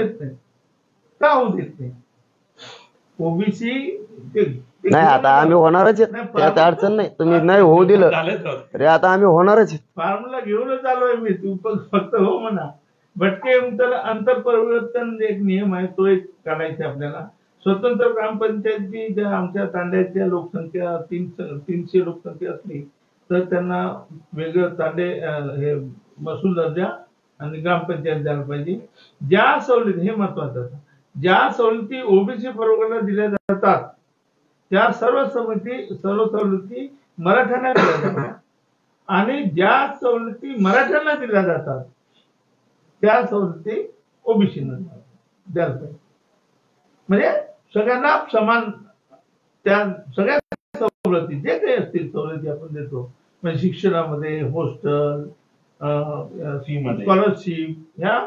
देत नाही? का होऊ देत नाही? ओबीसी नाही, आता आम्ही होणारच आहेत, त्यात अडचण नाही. तुम्ही नाही होऊ दिलं अरे आता आम्ही होणारच. फॉर्म्युला घेऊनच आलोय मी, तू फक्त हो म्हणा. भटके त्याला अंतर परिवर्तन एक नियम आहे, तो एक काढायचा आपल्याला. स्वतंत्र ग्रामपंचायतची ज्या आमच्या तांड्याच्या लोकसंख्या 300 लोकसंख्या असली तर त्यांना वेगळं तांडे हे महसूल दर्जा आणि ग्रामपंचायत द्यायला पाहिजे. ज्या सवलती, हे महत्वाचं, ज्या सवलती ओबीसी प्रवर्गाला दिल्या जातात त्या सर्व सवलती मराठ्यांना दिल्या जातात आणि ज्या सवलती मराठ्यांना दिल्या जातात त्या सवलती ओबीसीना द्यायला पाहिजे. म्हणजे सगळ्यांना समान त्या सगळ्या सवलती जे काही असतील सवलती आपण देतो, म्हणजे शिक्षणामध्ये, हॉस्टेल, स्कॉलरशिप, ह्या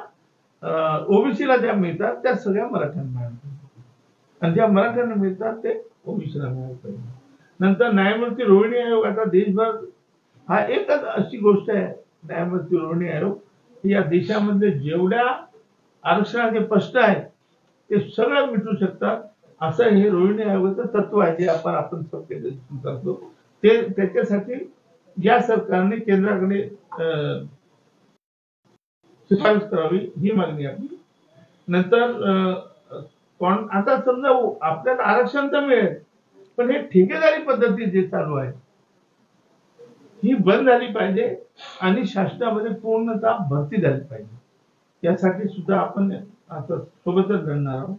ओबीसीला ज्या मिळतात त्या सगळ्या मराठ्यांना मिळतात आणि ज्या मराठ्यांना मिळतात ते ओबीसीला मिळायला पाहिजे. नंतर न्यायमूर्ती रोहिणी आयोग, आता देशभर हा एकच अशी गोष्ट आहे, न्यायमूर्ती रोहिणी आयोग या देशामध्ये जेवढ्या आरक्षणाचे प्रश्न आहेत ते सगळं मिटू शकतात, असं हे रोहिणी आयोगाचं तत्व आहे जे आपण करतो. ते त्याच्यासाठी या सरकारने केंद्राकडे शिफारस करावी ही मागणी आपली. नंतर आता समजा आपल्याला आरक्षण तर मिळेल, पण हे ठेकेदारी पद्धती जे चालू आहे ही बंद झाली पाहिजे आणि शासनामध्ये पूर्णतः भरती झाली पाहिजे. यासाठी सुद्धा आपण आता सोबतच लढणार आहोत.